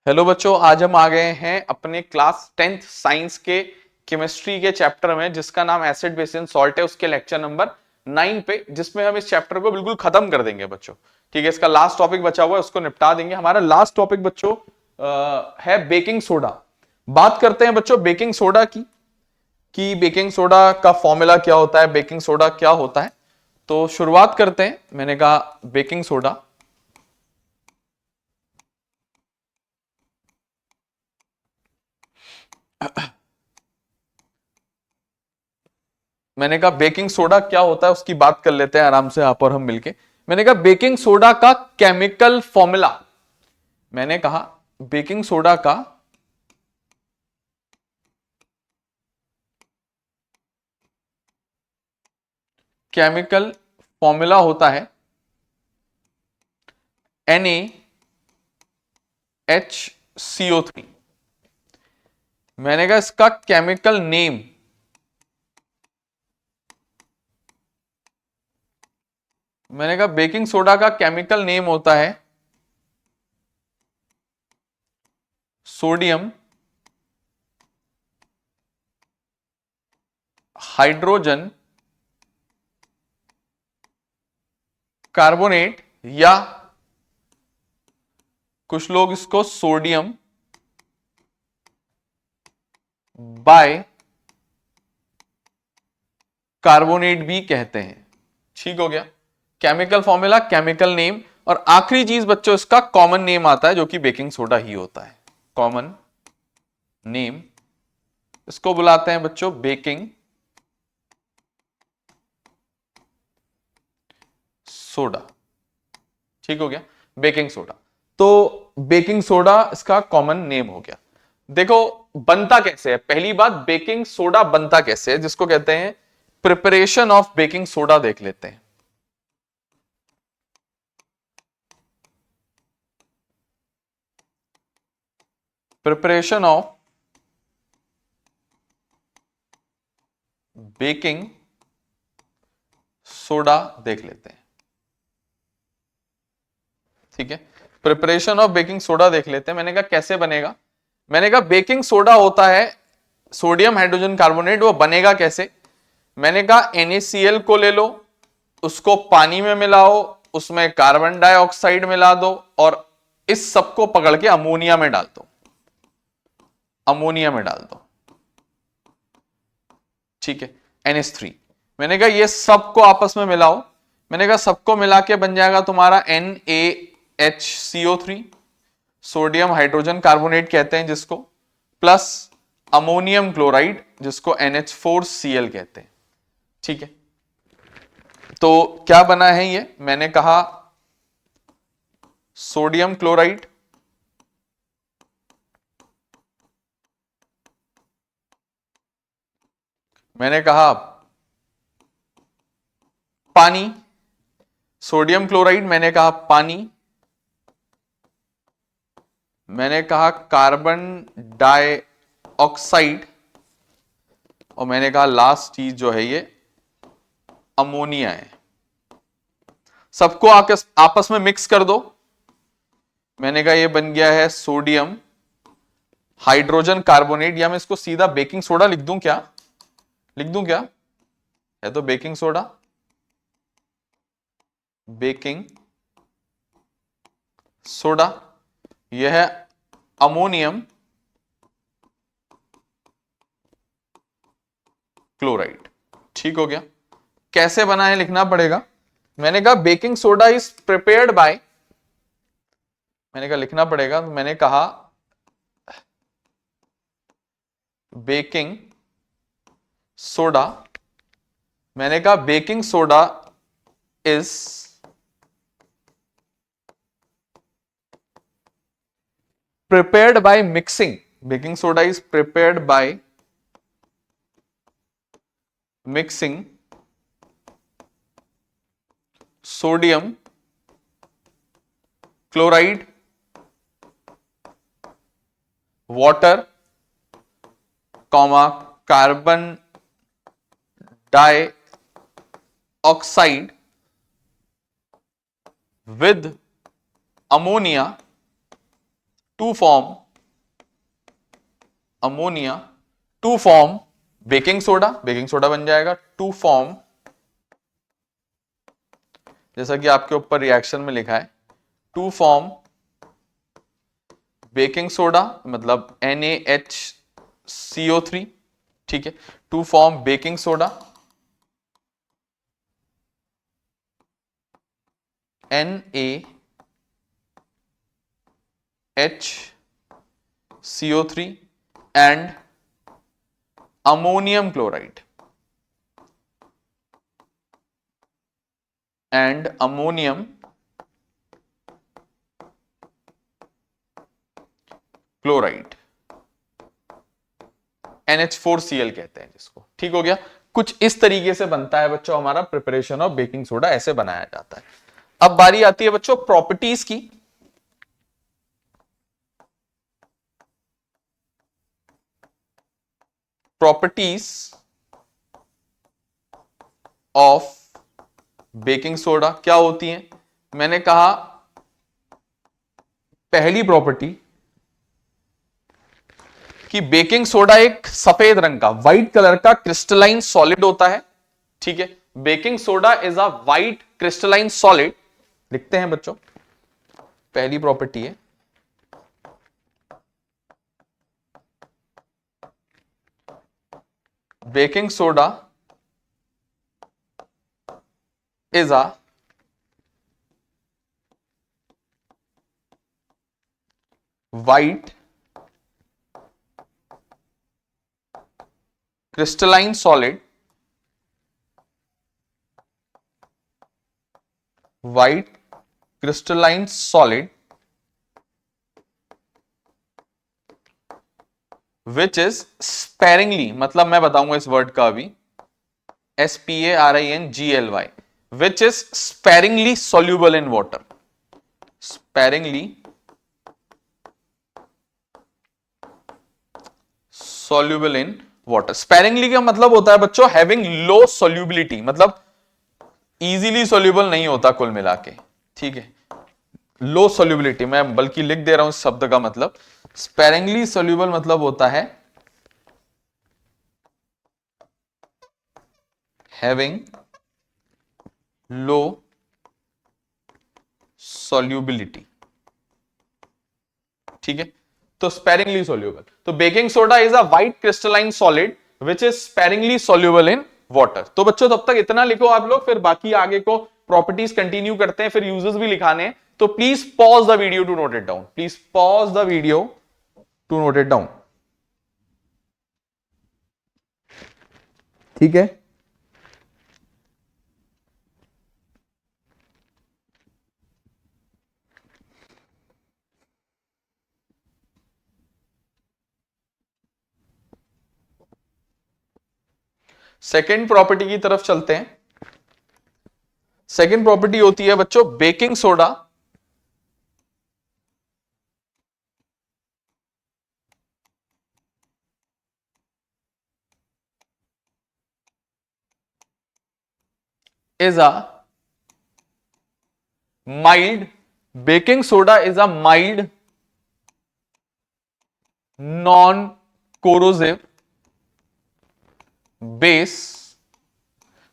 Hello बच्चों, आज हम आ गए हैं अपने क्लास 10th साइंस के केमिस्ट्री के चैप्टर में जिसका नाम एसिड बेस एंड सॉल्ट है। उसके लेक्चर नंबर 9 पे, जिसमें हम इस चैप्टर को बिल्कुल खत्म कर देंगे बच्चों। ठीक है, इसका लास्ट टॉपिक बचा हुआ है, उसको निपटा देंगे। हमारा लास्ट टॉपिक बच्चों है बेकिंग सोडा। बात करते हैं बच्चों बेकिंग सोडा की, कि बेकिंग सोडा का फॉर्मूला क्या होता है, बेकिंग सोडा क्या होता है। तो शुरुआत करते हैं। मैंने कहा बेकिंग सोडा, मैंने कहा बेकिंग सोडा क्या होता है उसकी बात कर लेते हैं आराम से आप और हम मिलके। मैंने कहा बेकिंग सोडा का केमिकल फॉर्मूला, मैंने कहा बेकिंग सोडा का केमिकल फॉर्मूला होता है NaHCO3। मैंने कहा इसका केमिकल नेम, मैंने कहा बेकिंग सोडा का केमिकल नेम होता है सोडियम हाइड्रोजन कार्बोनेट, या कुछ लोग इसको सोडियम बाय कार्बोनेट भी कहते हैं। ठीक हो गया, केमिकल फॉर्मूला, केमिकल नेम, और आखिरी चीज बच्चों इसका कॉमन नेम आता है जो कि बेकिंग सोडा ही होता है। कॉमन नेम, इसको बुलाते हैं बच्चों बेकिंग सोडा। ठीक हो गया, बेकिंग सोडा। तो बेकिंग सोडा इसका कॉमन नेम हो गया। देखो बनता कैसे है, पहली बात बेकिंग सोडा बनता कैसे है, जिसको कहते हैं प्रिपरेशन ऑफ बेकिंग सोडा, देख लेते हैं। प्रिपरेशन ऑफ बेकिंग सोडा देख लेते हैं। ठीक है, प्रिपरेशन ऑफ बेकिंग सोडा देख लेते हैं। मैंने कहा कैसे बनेगा, मैंने कहा बेकिंग सोडा होता है सोडियम हाइड्रोजन कार्बोनेट। वो बनेगा कैसे, मैंने कहा NaCl को ले लो, उसको पानी में मिलाओ, उसमें कार्बन डाइऑक्साइड मिला दो, और इस सबको पकड़ के अमोनिया में डाल दो, अमोनिया में डाल दो। ठीक है, NH3। मैंने कहा ये सबको आपस में मिलाओ, मैंने कहा सबको मिला के बन जाएगा तुम्हारा NaHCO3, सोडियम हाइड्रोजन कार्बोनेट कहते हैं जिसको, प्लस अमोनियम क्लोराइड जिसको NH4Cl कहते हैं। ठीक है, तो क्या बना है ये, मैंने कहा सोडियम क्लोराइड, मैंने कहा पानी, सोडियम क्लोराइड, मैंने कहा पानी, मैंने कहा कार्बन डाइऑक्साइड, और मैंने कहा लास्ट चीज जो है ये अमोनिया है। सबको आपस में मिक्स कर दो। मैंने कहा ये बन गया है सोडियम हाइड्रोजन कार्बोनेट, या मैं इसको सीधा बेकिंग सोडा लिख दूं क्या, लिख दूं क्या, है तो बेकिंग सोडा, बेकिंग सोडा। यह है अमोनियम क्लोराइड। ठीक हो गया, कैसे बना है लिखना पड़ेगा। मैंने कहा baking soda is prepared by, मैंने कहा लिखना पड़ेगा, तो मैंने कहा बेकिंग सोडा, मैंने कहा baking soda is prepared by mixing, baking soda is prepared by mixing sodium chloride, water, carbon dioxide with ammonia to form ammonia, to form baking soda, baking soda बन जाएगा टू फॉर्म, जैसा कि आपके ऊपर reaction में लिखा है, to form baking soda मतलब NaHCO3, ठीक है, to form baking soda NaHCO3 and ammonium chloride and ammonium chloride, NH4Cl कहते हैं जिसको, ठीक हो गया। कुछ इस तरीके से बनता है बच्चों हमारा प्रिपरेशन ऑफ बेकिंग सोडा, ऐसे बनाया जाता है। अब बारी आती है बच्चों प्रॉपर्टीज की। प्रॉपर्टीज ऑफ बेकिंग सोडा क्या होती हैं? मैंने कहा पहली प्रॉपर्टी कि बेकिंग सोडा एक सफेद रंग का, व्हाइट कलर का क्रिस्टलाइन सॉलिड होता है, ठीक है। Baking soda is a white crystalline solid, लिखते हैं बच्चों, पहली प्रॉपर्टी है baking soda is a white crystalline solid, white crystalline solid which is sparingly, मतलब मैं बताऊंगा इस वर्ड का अभी, SPARINGLY, which is sparingly soluble in water, sparingly soluble in water। sparingly का मतलब होता है बच्चों having low solubility, मतलब इजीली सोल्यूबल नहीं होता कुल मिला के, ठीक है। लो सोल्यूबिलिटी, मैं बल्कि लिख दे रहा हूं इस शब्द का मतलब, स्पेरिंगली सोल्यूबल मतलब होता है हैविंग लो सोल्यूबिलिटी, ठीक है। तो स्पेरिंगली सोल्यूबल, तो baking soda is a white crystalline solid which is sparingly soluble in water. तो बच्चों तब तक इतना लिखो आप लोग, फिर बाकी आगे को प्रॉपर्टीज कंटिन्यू करते हैं, फिर यूजेस भी लिखाने हैं। तो please pause the video to note it down, please pause the video to note it down, ठीक है। सेकेंड प्रॉपर्टी की तरफ चलते हैं। सेकेंड प्रॉपर्टी होती है बच्चों baking soda is a mild, baking soda is a mild non corrosive base.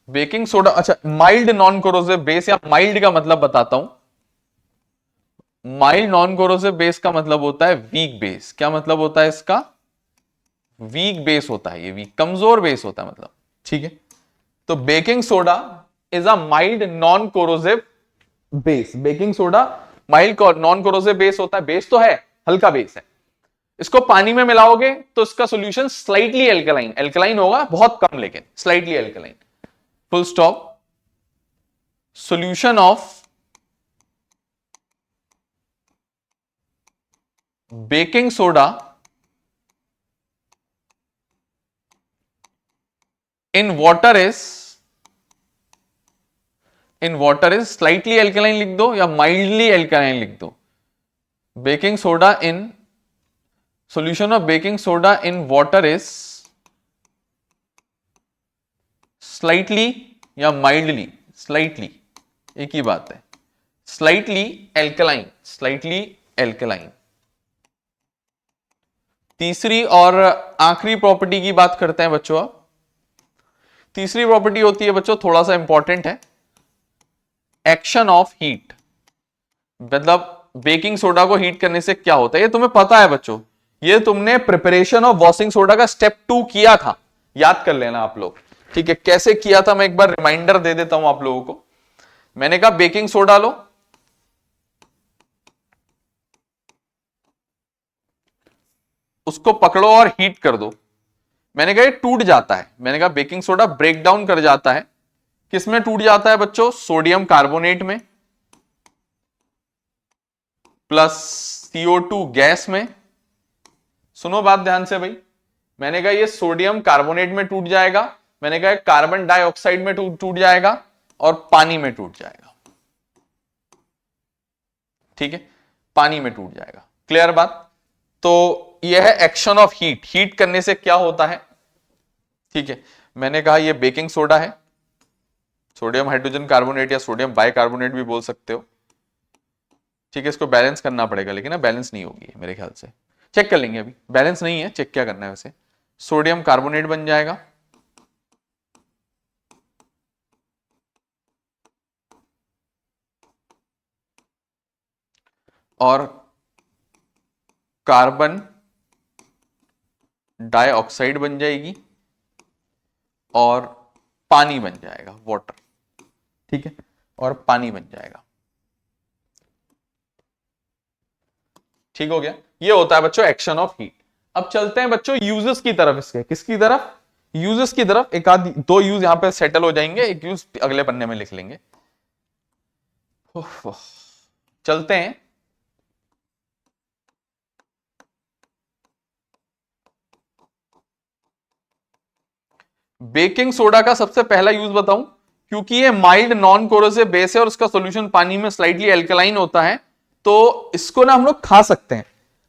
Baking soda, अच्छा माइल्ड नॉन कोरोसिव बेस, या माइल्ड का मतलब बताता हूं। माइल्ड नॉन कोरोसिव बेस का मतलब होता है वीक बेस। क्या मतलब होता है इसका? वीक बेस होता है, ये वीक कमजोर बेस होता है मतलब, ठीक है। तो baking soda is a mild non corrosive base. Baking soda mild non corrosive base होता है, बेस तो है, हल्का बेस है। इसको पानी में मिलाओगे तो इसका सॉल्यूशन स्लाइटली एल्कलाइन, एल्कलाइन होगा बहुत कम लेकिन slightly alkaline, full stop. Solution of baking soda in water is, in water is slightly alkaline लिख दो या माइल्डली एल्कलाइन लिख दो। Baking soda in, solution of baking soda in water is slightly या mildly, slightly एक ही बात है, slightly alkaline, slightly alkaline, तीसरी और आखिरी प्रॉपर्टी की बात करते हैं बच्चों। अब तीसरी प्रॉपर्टी होती है बच्चों, थोड़ा सा इंपॉर्टेंट है, एक्शन ऑफ हीट। मतलब बेकिंग सोडा को हीट करने से क्या होता है, ये तुम्हें पता है बच्चों, ये तुमने प्रिपरेशन ऑफ वॉशिंग सोडा का स्टेप 2 किया था, याद कर लेना आप लोग। ठीक है, कैसे किया था मैं एक बार रिमाइंडर दे देता हूं आप लोगों को। मैंने कहा बेकिंग सोडा लो, उसको पकड़ो और हीट कर दो। मैंने कहा ये टूट जाता है, मैंने कहा बेकिंग सोडा ब्रेक डाउन कर जाता है। किसमें टूट जाता है बच्चों? सोडियम कार्बोनेट में प्लस CO2 गैस में। सुनो बात ध्यान से भाई, मैंने कहा ये सोडियम कार्बोनेट में टूट जाएगा, मैंने कहा कार्बन डाइऑक्साइड में टूट जाएगा और पानी में टूट जाएगा। ठीक है, पानी में टूट जाएगा। क्लियर बात? तो यह है एक्शन ऑफ हीट। हीट करने से क्या होता है? ठीक है, मैंने कहा ये बेकिंग सोडा है, सोडियम हाइड्रोजन कार्बोनेट या सोडियम बाइकार्बोनेट भी बोल सकते हो। ठीक है, इसको बैलेंस करना पड़ेगा, लेकिन ना बैलेंस नहीं होगी मेरे ख्याल से, चेक कर लेंगे, अभी बैलेंस नहीं है, चेक क्या करना है वैसे। सोडियम कार्बोनेट बन जाएगा और कार्बन डाइऑक्साइड बन जाएगी और पानी बन जाएगा, वाटर। ठीक है, और पानी बन जाएगा। ठीक हो गया, ये होता है बच्चों एक्शन ऑफ हीट। अब चलते हैं बच्चों यूजेस की तरफ, इसके किसकी तरफ? यूजेस की तरफ। एक आध दो यूज यहां पे सेटल हो जाएंगे, एक यूज अगले पन्ने में लिख लेंगे। चलते हैं बेकिंग सोडा का। सबसे पहला यूज बताऊं, क्योंकि ये माइल्ड नॉन कोरोसिव बेस है और इसका सॉल्यूशन पानी में स्लाइटली एल्कलाइन होता है, तो इसको ना हम लोग खा सकते हैं।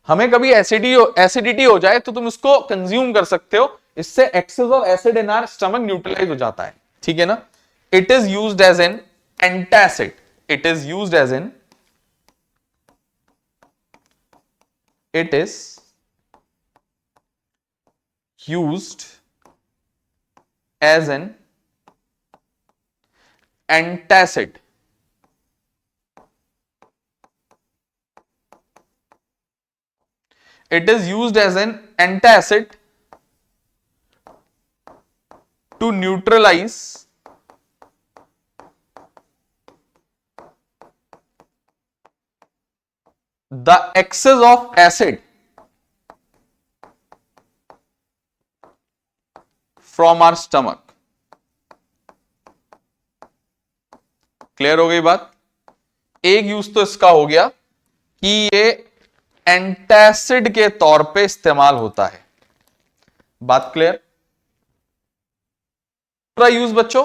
हमें कभी एसिडिटी हो जाए तो तुम इसको कंज्यूम कर सकते हो, इससे excess of acid in our stomach neutralise हो जाता है। ठीक है ना? It is used as an antacid, it is used as an, it is used as an antacid. It is used as an antacid to neutralize the excess of acid from are stomach. Clear हो गई बात? एक use तो इसका हो गया कि ये एंटासिड के तौर पे इस्तेमाल होता है। बात क्लियर? दूसरा यूज बच्चों,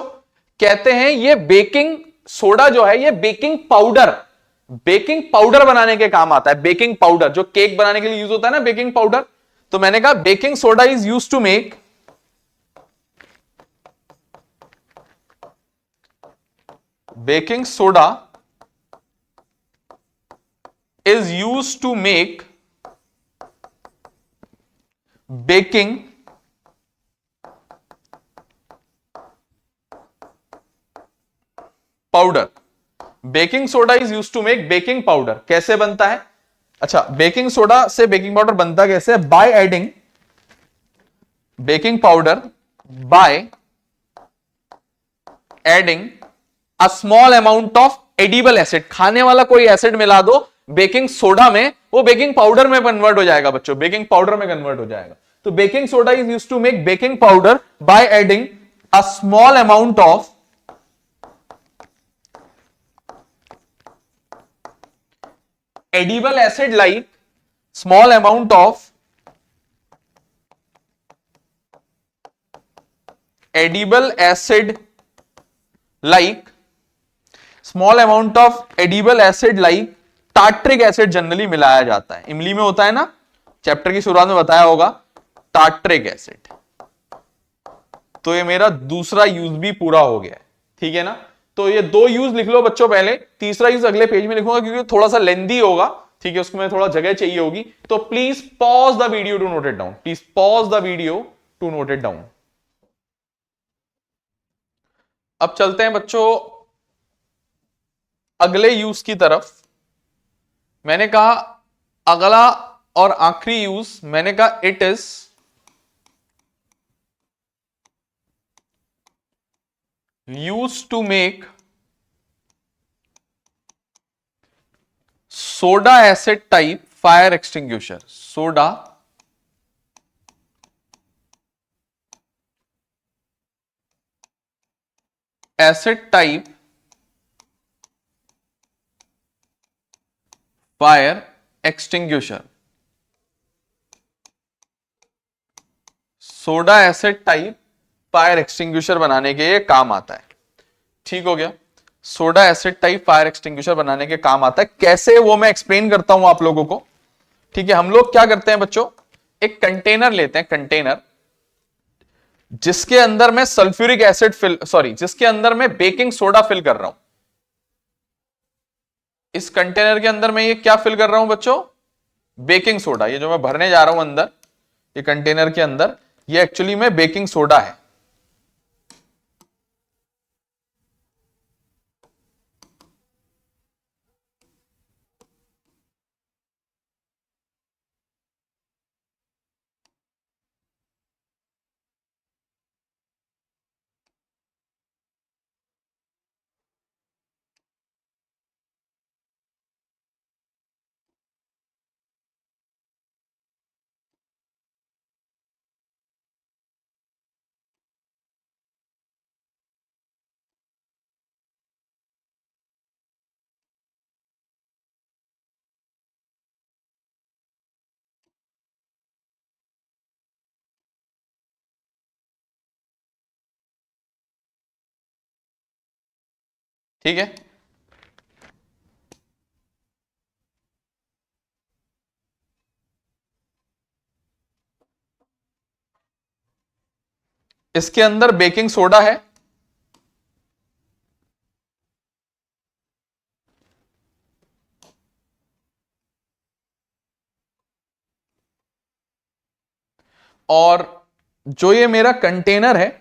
कहते हैं ये बेकिंग सोडा जो है ये बेकिंग पाउडर बनाने के काम आता है। बेकिंग पाउडर जो केक बनाने के लिए यूज होता है ना, बेकिंग पाउडर। तो मैंने कहा baking soda is use to make baking soda is used to make baking powder. Baking soda is use to make baking powder. कैसे बनता है? अच्छा, बेकिंग सोडा से बेकिंग पाउडर बनता कैसे? By adding baking powder, by adding a small amount of edible acid. खाने वाला कोई एसिड मिला दो बेकिंग सोडा में, वो बेकिंग पाउडर में कन्वर्ट हो जाएगा बच्चों, बेकिंग पाउडर में कन्वर्ट हो जाएगा। तो baking soda is used to make baking powder by adding a small amount of edible acid like small amount of edible acid like small amount of edible acid like tartaric acid generally मिलाया जाता है। इमली में होता है ना, chapter की शुरुआत में बताया होगा, टार्ट्रिक एसिड। तो ये मेरा दूसरा यूज भी पूरा हो गया है। ठीक है ना? तो ये दो यूज लिख लो बच्चों पहले, तीसरा यूज अगले पेज में लिखूंगा क्योंकि थोड़ा सा लेंदी होगा, ठीक है, उसमें थोड़ा जगह चाहिए होगी, तो please pause the video to note it down, please pause the video to note it down. अब चलते हैं बच्चों अगले यूज की तरफ। मैंने कहा अगला और आखिरी यूज, मैंने कहा it is use to make soda acid type fire extinguisher. Soda acid type fire extinguisher. Soda acid type fire extinguisher बनाने के ये काम आता है। ठीक हो गया, soda acid type fire extinguisher बनाने के काम आता है। कैसे, वो मैं एक्सप्लेन करता हूं आप लोगों को। ठीक है, हम लोग क्या करते हैं बच्चों, एक कंटेनर लेते हैं, कंटेनर जिसके अंदर मैं सल्फ्यूरिक एसिड जिसके अंदर मैं बेकिंग सोडा फिल कर रहा हूं। इस कंटेनर के अंदर मैं ये क्या फिल कर रहा हूं बच्चों, बेकिंग सोडा। ये जो मैं भरने जा रहा हूं अंदर, ये कंटेनर के अंदर, ये एक्चुअली में बेकिंग सोडा है। ठीक है, इसके अंदर बेकिंग सोडा है, और जो ये मेरा कंटेनर है,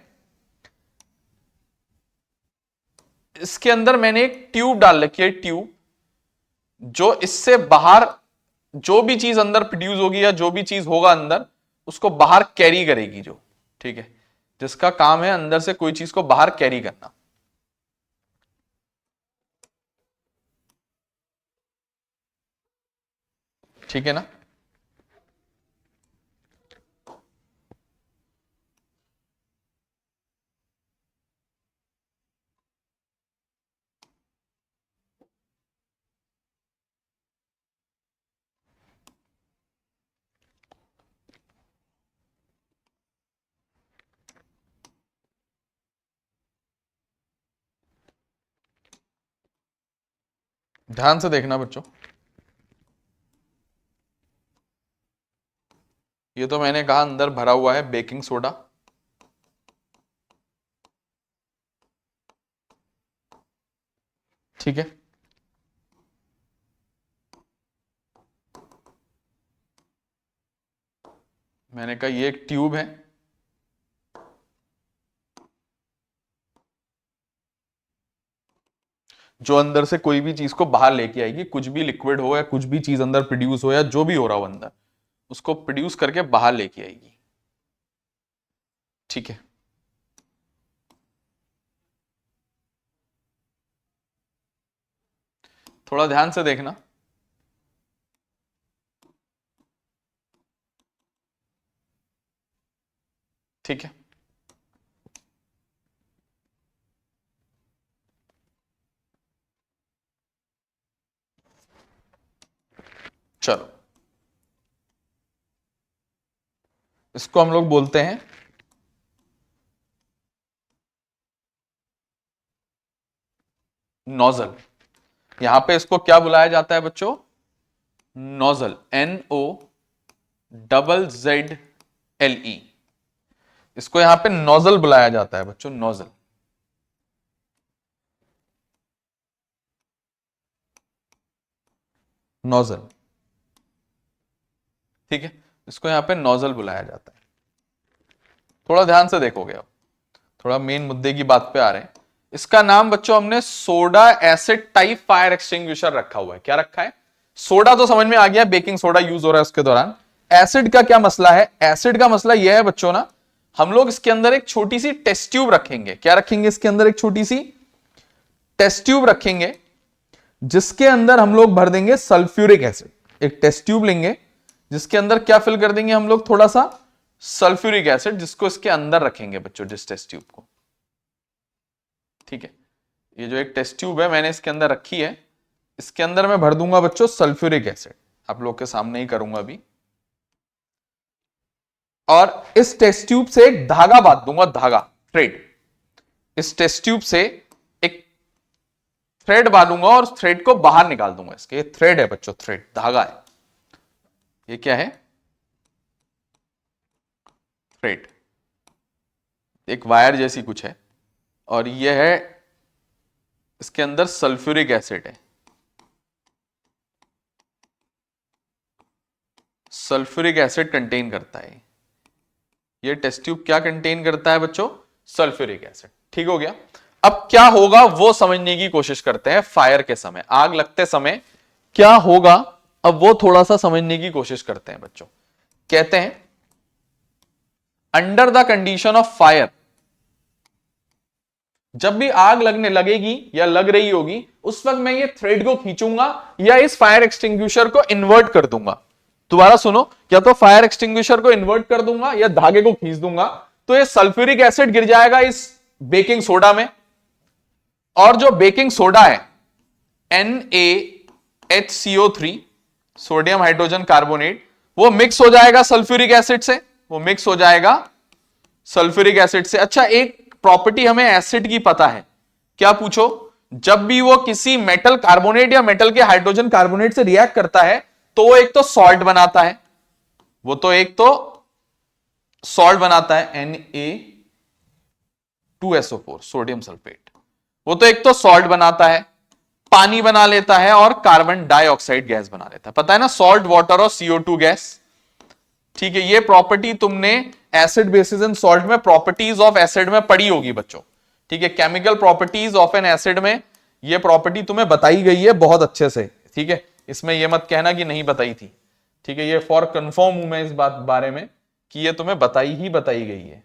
इसके अंदर मैंने एक ट्यूब डाल रखी है, ट्यूब, जो इससे बाहर जो भी चीज अंदर प्रोड्यूस होगी या जो भी चीज होगा अंदर, उसको बाहर कैरी करेगी जो। ठीक है, जिसका काम है अंदर से कोई चीज को बाहर कैरी करना। ठीक है ना, ध्यान से देखना बच्चों। ये तो मैंने कहा अंदर भरा हुआ है बेकिंग सोडा। ठीक है, मैंने कहा ये एक ट्यूब है, जो अंदर से कोई भी चीज को बाहर लेके आएगी, कुछ भी लिक्विड हो या कुछ भी चीज अंदर प्रोड्यूस हो या जो भी हो रहा हो अंदर, उसको प्रोड्यूस करके बाहर लेके आएगी। ठीक है, थोड़ा ध्यान से देखना। ठीक है, चलो, इसको हम लोग बोलते हैं नोजल। यहां पे इसको क्या बुलाया जाता है बच्चों, नोजल, NOZZLE। इसको यहां पे नोजल बुलाया जाता है बच्चों, नोजल। नोजल ठीक है, इसको यहां पे नोजल बुलाया जाता है। थोड़ा ध्यान से देखोगे, अब थोड़ा मेन मुद्दे की बात पे आ रहे हैं। इसका नाम बच्चों हमने soda acid type fire extinguisher रखा हुआ है। क्या रखा है? सोडा तो समझ में आ गया, बेकिंग सोडा यूज हो रहा है उसके दौरान। एसिड का क्या मसला है? एसिड का मसला यह है बच्चों ना, हम लोग इसके अंदर एक छोटी सी टेस्ट ट्यूब रखेंगे। क्या रखेंगे? इसके अंदर एक छोटी सी टेस्ट ट्यूब रखेंगे, जिसके अंदर हम लोग भर देंगे सल्फ्यूरिक एसिड। एक टेस्ट ट्यूब लेंगे जिसके अंदर क्या फिल कर देंगे हम लोग? थोड़ा सा सल्फ्यूरिक एसिड, जिसको इसके अंदर रखेंगे बच्चों, जिस टेस्ट ट्यूब को। ठीक है, ये जो एक टेस्ट ट्यूब है मैंने इसके अंदर रखी है, इसके अंदर मैं भर दूंगा बच्चों सल्फ्यूरिक एसिड। आप लोग के सामने ही करूंगा अभी। और इस टेस्ट ट्यूब से एक धागा बांध दूंगा, धागा, थ्रेड। इस टेस्ट ट्यूब से एक थ्रेड बांधूंगा और थ्रेड को बाहर निकाल दूंगा इसके। ये थ्रेड है बच्चों, थ्रेड, धागा है। ये क्या है? थ्रेड। एक वायर जैसी कुछ है, और यह है, इसके अंदर सल्फ्यूरिक एसिड है। सल्फ्यूरिक एसिड कंटेन करता है ये टेस्ट ट्यूब। क्या कंटेन करता है बच्चों? Sulphuric acid. ठीक हो गया। अब क्या होगा वो समझने की कोशिश करते हैं। फायर के समय, आग लगते समय क्या होगा, अब वो थोड़ा सा समझने की कोशिश करते हैं बच्चों। कहते हैं under the condition of fire, जब भी आग लगने लगेगी या लग रही होगी, उस वक्त मैं ये थ्रेड को खींचूंगा या इस फायर एक्सटिंग्विशर को इन्वर्ट कर दूंगा। दोबारा सुनो, या तो फायर एक्सटिंग्विशर को इन्वर्ट कर दूंगा या धागे को खींच दूंगा, तो ये सल्फ्यूरिक एसिड गिर जाएगा इस बेकिंग सोडा में, और जो बेकिंग सोडा है NaHCO3, सोडियम हाइड्रोजन कार्बोनेट, वो मिक्स हो जाएगा सल्फ्यूरिक एसिड से। वो मिक्स हो जाएगा सल्फ्यूरिक एसिड से। अच्छा, एक प्रॉपर्टी हमें एसिड की पता है। क्या पूछो? जब भी वो किसी मेटल कार्बोनेट या मेटल के हाइड्रोजन कार्बोनेट से रिएक्ट करता है, तो वो एक तो सॉल्ट बनाता है, वो तो एक तो सॉल्ट बनाता है Na2SO4, सोडियम सल्फेट। वो तो एक तो सॉल्ट बनाता है, पानी बना लेता है और कार्बन डाइऑक्साइड गैस बना लेता है। पता है ना, सॉल्ट, वाटर और CO2 गैस। ठीक है, ये प्रॉपर्टी तुमने एसिड, बेसिस एंड सॉल्ट में प्रॉपर्टीज ऑफ एसिड में पढ़ी होगी बच्चों। ठीक है, chemical properties of N acid में ये प्रॉपर्टी तुम्हें बताई गई है बहुत अच्छे से। ठीक है, इसमें यह मत कहना कि नहीं बताई थी। ठीक है, ये फॉर कंफर्म हूं मैं इस बात बारे में कि ये तुम्हें बताई ही बताई गई है।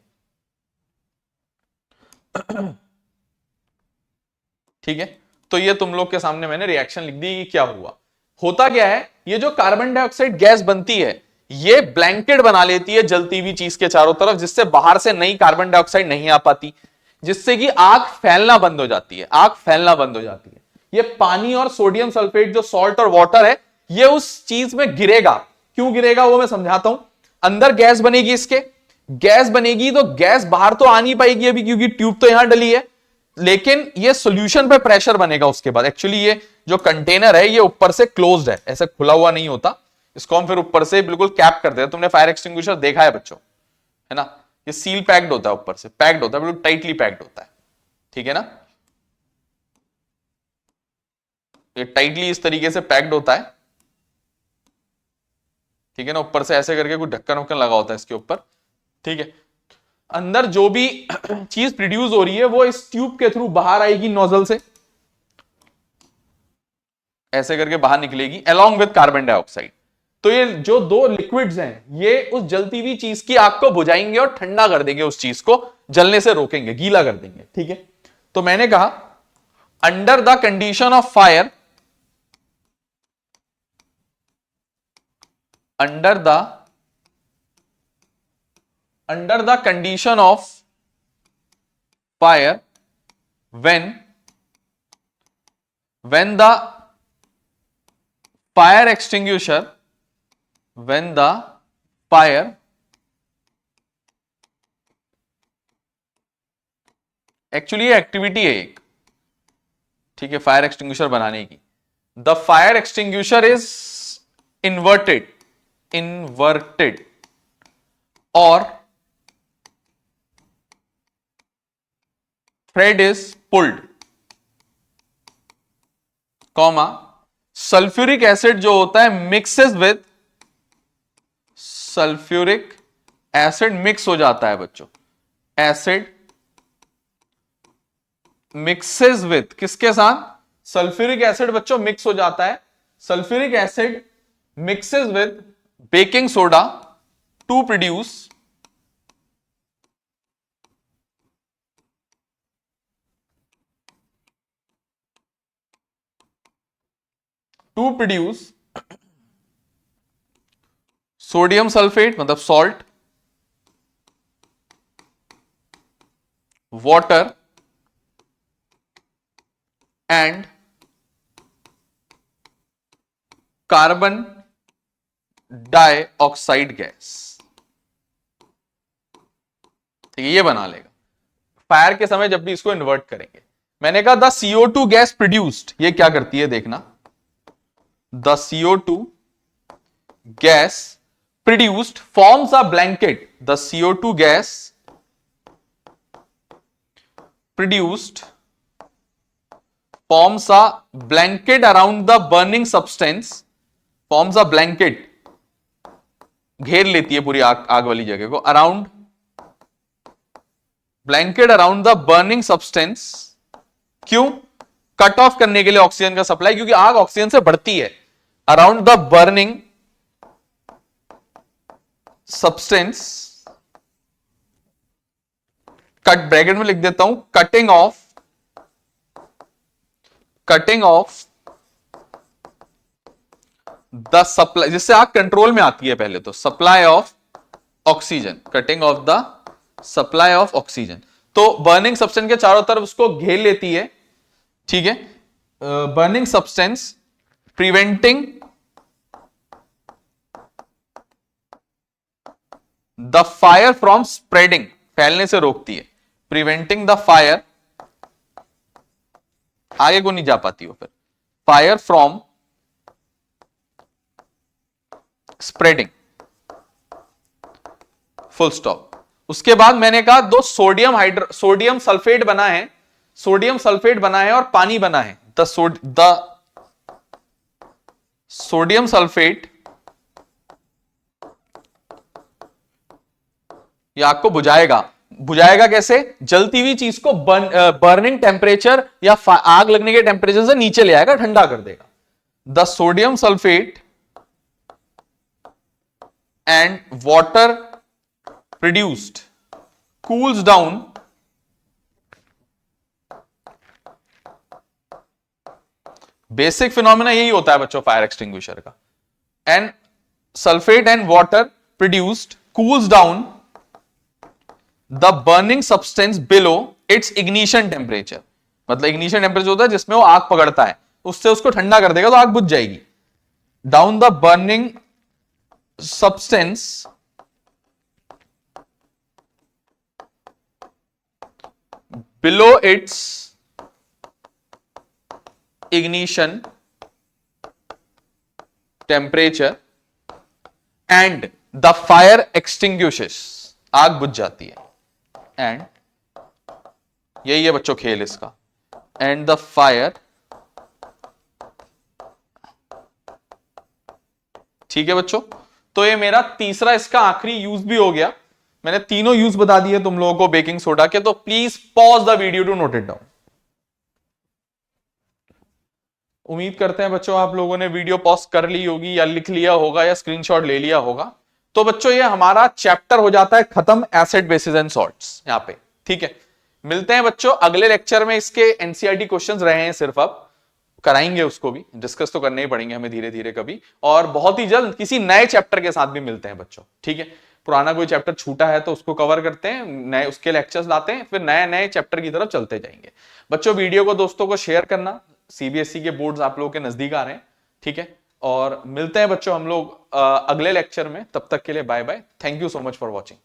ठीक है, तो ये तुम लोग के सामने मैंने रिएक्शन लिख दी कि क्या हुआ। होता क्या है, ये जो कार्बन डाइऑक्साइड गैस बनती है, ये ब्लैंकेट बना लेती है जलती हुई चीज के चारों तरफ, जिससे बाहर से नई कार्बन डाइऑक्साइड नहीं आ पाती, जिससे कि आग फैलना बंद हो जाती है। आग फैलना बंद हो जाती है। ये पानी और सोडियम सल्फेट, जो सॉल्ट और वाटर है, ये उस चीज में गिरेगा। क्यों गिरेगा वो मैं समझाता हूं। अंदर गैस बनेगी, इसके गैस बनेगी तो गैस बाहर तो आ नहीं पाएगी अभी, क्योंकि ट्यूब तो यहां डली है, लेकिन ये सॉल्यूशन पे प्रेशर बनेगा उसके बाद। एक्चुअली ये जो कंटेनर है, ये ऊपर से क्लोज्ड है, ऐसे खुला हुआ नहीं होता। इसको हम फिर ऊपर से बिल्कुल कैप कर देते हैं। तुमने फायर एक्सटिंग्विशर देखा है बच्चों, है ना, ये सील पैक्ड होता है, ऊपर से पैक्ड होता है, बिल्कुल टाइटली पैक्ड होता है। ठीक है ना, ये टाइटली इस तरीके से पैक्ड होता है। ठीक है ना, ऊपर से ऐसे करके कुछ ढक्कन वक्कन लगा होता है इसके ऊपर। ठीक है, अंदर जो भी चीज प्रोड्यूस हो रही है वो इस ट्यूब के थ्रू बाहर आएगी, नोजल से ऐसे करके बाहर निकलेगी अलोंग विद कार्बन डाइऑक्साइड। तो ये जो दो लिक्विड्स हैं, ये उस जलती हुई चीज की आग को बुझाएंगे और ठंडा कर देंगे, उस चीज को जलने से रोकेंगे, गीला कर देंगे। ठीक है, तो मैंने कहा under the condition of fire, under the condition of fire, when the fire extinguisher, when the fire actually ये एक्टिविटी है एक, ठीक है, फायर एक्सटिंग्विशर बनाने की। The fire extinguisher is inverted और thread is pulled, comma, sulphuric acid जो होता है mixes with sulphuric acid mix हो जाता है बच्चों, एसिड मिक्सेस विथ, किसके साथ? सल्फ्यूरिक एसिड बच्चों मिक्स हो जाता है, sulphuric acid mixes with baking soda to produce sodium sulphate मतलब salt, water and carbon dioxide gas. ठीक है, ये बना लेगा फायर के समय जब भी इसको इन्वर्ट करेंगे। मैंने कहा द CO2 गैस प्रोड्यूस्ड, ये क्या करती है देखना, the CO2 gas produced forms a blanket, the CO2 gas produced forms a blanket around the burning substance, forms a blanket, घेर लेती है पूरी आग वाली जगह को, around, blanket around the burning substance. क्यों? कट ऑफ करने के लिए ऑक्सीजन का सप्लाई, क्योंकि आग ऑक्सीजन से बढ़ती है। Around the burning substance, cut bracket में लिख देता हूं, कटिंग ऑफ द सप्लाई, जिससे आग कंट्रोल में आती है पहले तो, supply of oxygen, cutting of the supply of oxygen. तो बर्निंग सब्सटेंस के चारों तरफ उसको घेर लेती है। ठीक है, burning substance preventing the fire from spreading, फैलने से रोकती है, प्रिवेंटिंग द फायर, आगे को नहीं जा पाती हो फिर, fire from spreading, full stop. उसके बाद मैंने कहा दो सोडियम सल्फेट बना है, सोडियम सल्फेट बना है और पानी बना है, द सोडियम सल्फेट, ये आग को बुझाएगा कैसे? जलती हुई चीज को बर्निंग टेम्परेचर या आग लगने के टेम्परेचर से नीचे ले आएगा, ठंडा कर देगा। The sodium sulphate and water produced cools down basic phenomena यही होता है बच्चों फायर एक्सटिंग्विशर का। And sulphate and water produced cools down the burning substance below its ignition temperature, मतलब इग्निशन टेम्परेचर होता है जिसमें वो आग पकड़ता है, उससे उसको ठंडा कर देगा तो आग बुझ जाएगी। Down the burning substance below its ignition temperature and the fire extinguishes, आग बुझ जाती है। एंड यही है बच्चों खेल इसका, एंड द फायर, ठीक है बच्चों। तो ये मेरा तीसरा इसका आखिरी यूज भी हो गया। मैंने तीनों यूज बता दिए तुम लोगों को बेकिंग सोडा के, तो please pause the video to note it down. उम्मीद करते हैं बच्चों आप लोगों ने वीडियो पॉज कर ली होगी या लिख लिया होगा या स्क्रीनशॉट ले लिया होगा। तो बच्चों ये हमारा चैप्टर हो जाता है खत्म, एसिड बेसिस एंड सॉल्ट्स यहां पे। ठीक है, मिलते हैं बच्चों अगले लेक्चर में। इसके एनसीईआरटी क्वेश्चंस रहे हैं सिर्फ, अब कराएंगे उसको भी, डिस्कस तो करने ही पड़ेंगे हमें धीरे धीरे कभी, और बहुत ही जल्द किसी नए चैप्टर के साथ भी मिलते हैं बच्चों। ठीक है, पुराना कोई चैप्टर छूटा है तो उसको कवर करते हैं, नए उसके लेक्चर्स लाते हैं, फिर नए नए चैप्टर की तरफ चलते जाएंगे। बच्चों वीडियो को दोस्तों को शेयर करना, सीबीएसई के बोर्ड्स आप लोगों के नजदीक आ रहे हैं। ठीक है, और मिलते हैं बच्चों हम लोग अगले लेक्चर में। तब तक के लिए bye bye, thank you so much for watching.